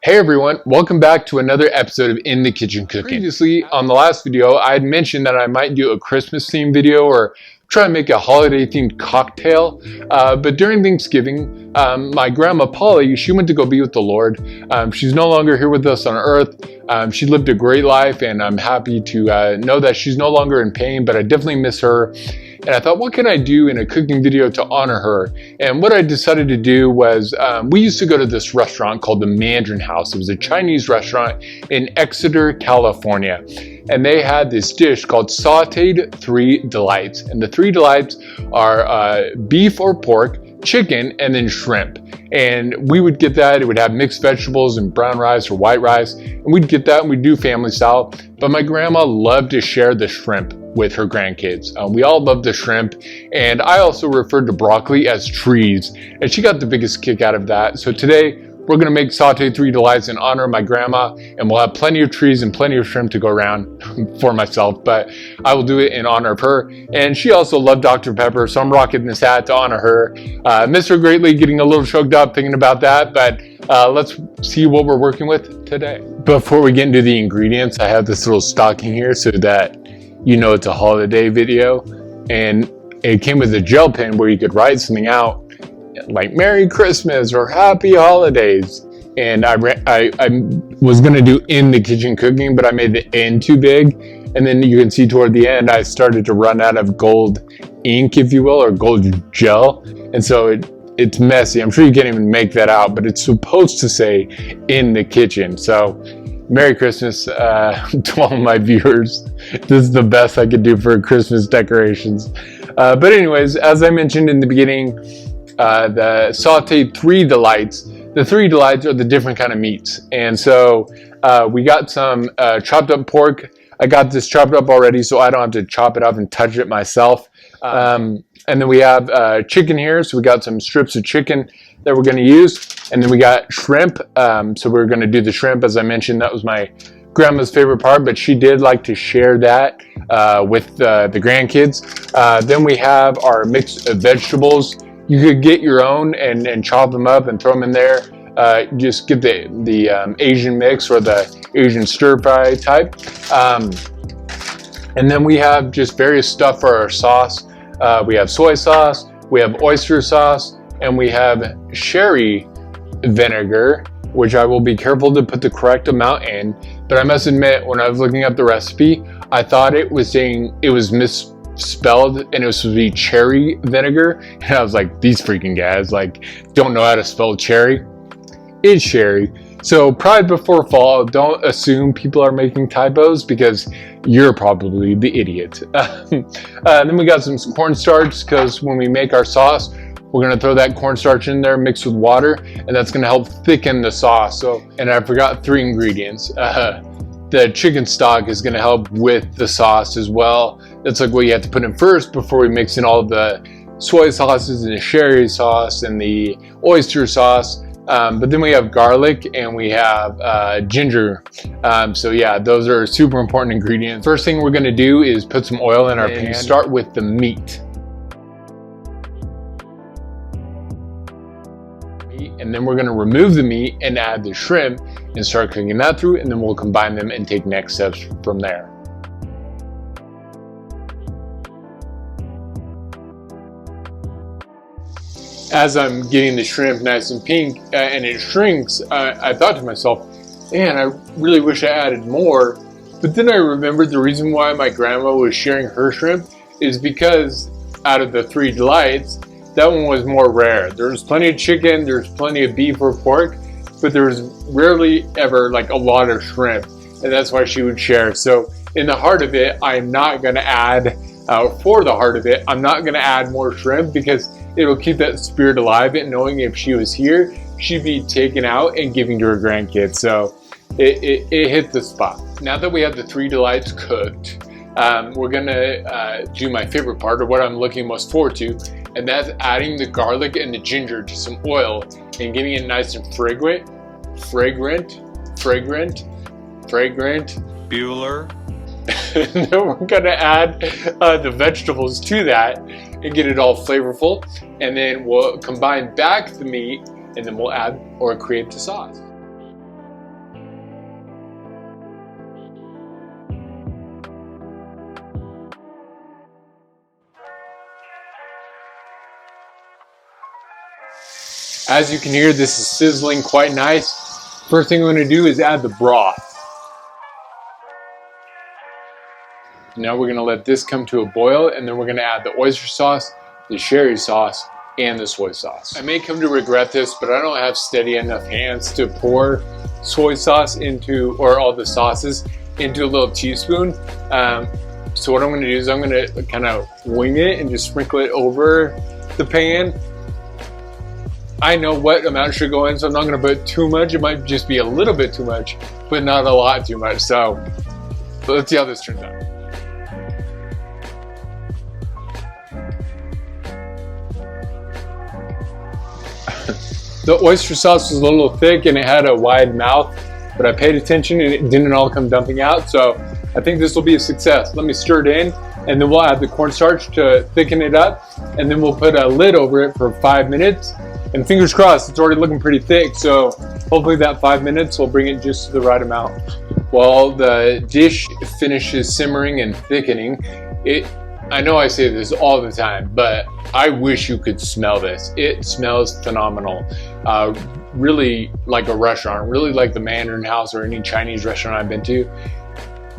Hey everyone, welcome back to another episode of In the Kitchen Cooking. Previously, on the last video, I had mentioned that I might do a Christmas themed video or try and make a holiday themed cocktail. But during Thanksgiving, my grandma Polly, she went to go be with the Lord. She's no longer here with us on earth. She lived a great life, and I'm happy to know that she's no longer in pain, but I definitely miss her. And I thought, what can I do in a cooking video to honor her? And what I decided to do was, we used to go to this restaurant called the Mandarin House. It was a Chinese restaurant in Exeter, California. And they had this dish called Sautéed Three Delights. And the three delights are beef or pork, chicken, and then shrimp. And we would get that. It would have mixed vegetables and brown rice or white rice. And we'd get that and we'd do family style. But my grandma loved to share the shrimp with her grandkids. We all love the shrimp. And I also referred to broccoli as trees. And she got the biggest kick out of that. So today, we're gonna make Sautéed Three Delights in honor of my grandma, and we'll have plenty of trees and plenty of shrimp to go around for myself, but I will do it in honor of her. And she also loved Dr. Pepper, so I'm rocking this hat to honor her. Miss her greatly, getting a little choked up thinking about that, but let's see what we're working with today. Before we get into the ingredients, I have this little stocking here so that you know it's a holiday video, and it came with a gel pen where you could write something out like Merry Christmas or Happy Holidays. And I was gonna do In the Kitchen Cooking, but I made the N too big. And then you can see toward the end, I started to run out of gold ink, if you will, or gold gel. And so it's messy. I'm sure you can't even make that out, but it's supposed to say In the Kitchen. So Merry Christmas to all my viewers. This is the best I could do for Christmas decorations. But anyways, as I mentioned in the beginning, the Sautéed Three Delights. The Three Delights are the different kind of meats. And so we got some chopped up pork. I got this chopped up already, so I don't have to chop it up and touch it myself. And then we have chicken here. So we got some strips of chicken that we're going to use. And then we got shrimp. So we're going to do the shrimp. As I mentioned, that was my grandma's favorite part, but she did like to share that with the grandkids. Then we have our mix of vegetables. You could get your own and chop them up and throw them in there. Just get the Asian mix or the Asian stir fry type. And then we have just various stuff for our sauce. We have soy sauce, we have oyster sauce, and we have sherry vinegar, which I will be careful to put the correct amount in. But I must admit, when I was looking up the recipe, I thought it was saying it was misspelled and it was supposed to be cherry vinegar, and I was like, these freaking guys like don't know how to spell cherry. It's sherry. So pride before fall, don't assume people are making typos because you're probably the idiot. Then we got some cornstarch, because when we make our sauce, we're gonna throw that cornstarch in there mixed with water, and that's gonna help thicken the sauce. So, and I forgot three ingredients. The chicken stock is gonna help with the sauce as well. That's like what you have to put in first before we mix in all the soy sauces and the sherry sauce and the oyster sauce. But then we have garlic and we have ginger. So yeah, those are super important ingredients. First thing we're gonna do is put some oil in our pan. Start with the meat. And then we're gonna remove the meat and add the shrimp and start cooking that through, and then we'll combine them and take next steps from there. As I'm getting the shrimp nice and pink and it shrinks, I thought to myself, man, I really wish I added more. But then I remembered the reason why my grandma was sharing her shrimp is because out of the Three Delights, that one was more rare. There's plenty of chicken, there's plenty of beef or pork, but there's rarely ever like a lot of shrimp, and that's why she would share. So in the heart of it, I'm not gonna add, for the heart of it, I'm not gonna add more shrimp because it'll keep that spirit alive, and knowing if she was here, she'd be taken out and giving to her grandkids. So it hit the spot. Now that we have the Three Delights cooked, we're gonna do my favorite part, or what I'm looking most forward to, and that's adding the garlic and the ginger to some oil and getting it nice and fragrant. Bueller. And then we're gonna add the vegetables to that and get it all flavorful. And then we'll combine back the meat, and then we'll add or create the sauce. As you can hear, this is sizzling quite nice. First thing I'm going to do is add the broth. Now we're going to let this come to a boil, and then we're going to add the oyster sauce, the sherry sauce, and the soy sauce. I may come to regret this, but I don't have steady enough hands to pour soy sauce into, or all the sauces, into a little teaspoon. So what I'm going to do is I'm going to kind of wing it and just sprinkle it over the pan. I know what amount should go in, so I'm not going to put too much. It might just be a little bit too much, but not a lot too much. So let's see how this turns out. The oyster sauce was a little thick and it had a wide mouth, but I paid attention and it didn't all come dumping out. So I think this will be a success. Let me stir it in, and then we'll add the cornstarch to thicken it up, and then we'll put a lid over it for 5 minutes. And fingers crossed, it's already looking pretty thick. So hopefully that 5 minutes will bring it just to the right amount. While the dish finishes simmering and thickening, I know I say this all the time, but I wish you could smell this. It smells phenomenal. Really like a restaurant, really like the Mandarin House or any Chinese restaurant I've been to.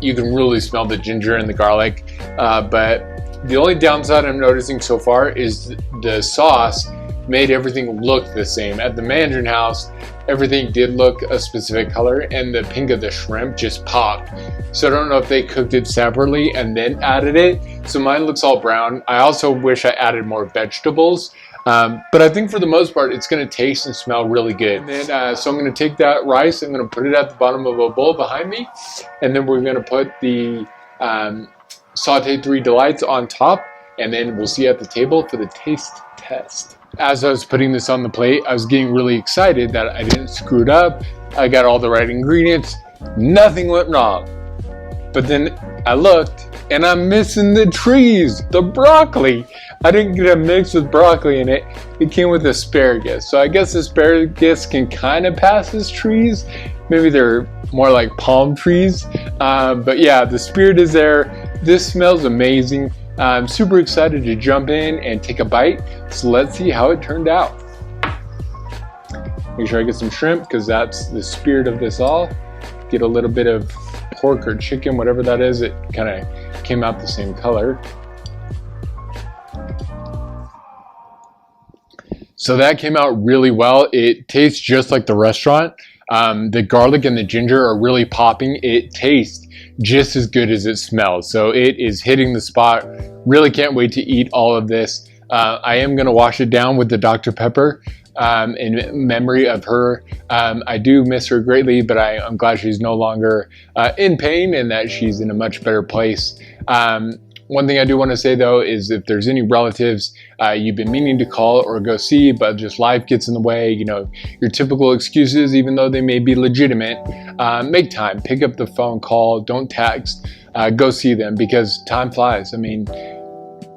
You can really smell the ginger and the garlic. But the only downside I'm noticing so far is the sauce made everything look the same. At the Mandarin House, everything did look a specific color, and the pink of the shrimp just popped. So I don't know if they cooked it separately and then added it. So mine looks all brown. I also wish I added more vegetables. But I think for the most part, it's going to taste and smell really good. And then, so I'm going to take that rice, I'm going to put it at the bottom of a bowl behind me, and then we're going to put the Sautéed Three Delights on top, and then we'll see at the table for the taste test. As I was putting this on the plate, I was getting really excited that I didn't screw it up. I got all the right ingredients. Nothing went wrong. But then I looked, and I'm missing the trees, the broccoli. I didn't get a mix with broccoli in it. It came with asparagus. So I guess asparagus can kind of pass as trees. Maybe they're more like palm trees. But yeah, the spirit is there. This smells amazing. I'm super excited to jump in and take a bite. So let's see how it turned out. Make sure I get some shrimp, because that's the spirit of this all. Get a little bit of pork or chicken, whatever that is. It kind of came out the same color. So that came out really well. It tastes just like the restaurant. The garlic and the ginger are really popping. It tastes just as good as it smells. So it is hitting the spot. Really can't wait to eat all of this. I am going to wash it down with the Dr. Pepper in memory of her. I do miss her greatly, but I'm glad she's no longer in pain and that she's in a much better place. One thing I do want to say though is if there's any relatives you've been meaning to call or go see, but just life gets in the way, you know, your typical excuses, even though they may be legitimate, make time, pick up the phone, call, don't text, go see them, because time flies. I mean,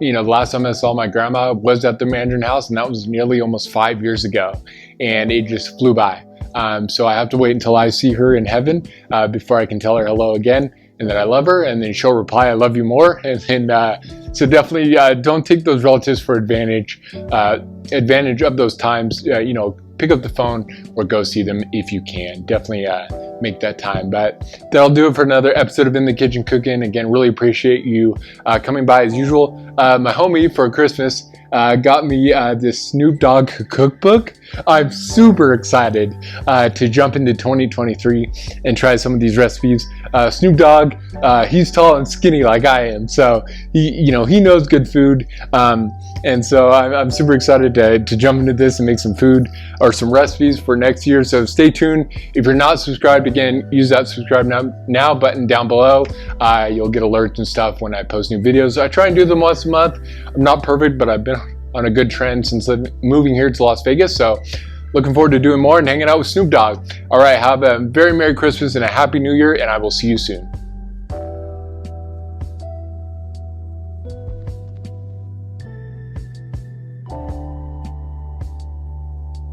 you know, the last time I saw my grandma was at the Mandarin House, and that was nearly almost 5 years ago, and it just flew by. So I have to wait until I see her in heaven before I can tell her hello again, and that I love her, and then she'll reply, I love you more. And then, so definitely don't take those relatives for advantage of those times. You know, pick up the phone or go see them if you can. Definitely make that time. But that'll do it for another episode of In the Kitchen Cooking. Again, really appreciate you coming by as usual. My homie for Christmas got me this Snoop Dogg cookbook. I'm super excited to jump into 2023 and try some of these recipes. Snoop Dogg, he's tall and skinny like I am, so he knows good food, and so I'm super excited to jump into this and make some food or some recipes for next year. So stay tuned. If you're not subscribed, again, use that subscribe now button down below. You'll get alerts and stuff when I post new videos. I try and do them once a month. I'm not perfect, but I've been on a good trend since moving here to Las Vegas. So looking forward to doing more and hanging out with Snoop Dogg. All right, have a very Merry Christmas and a Happy New Year, and I will see you soon.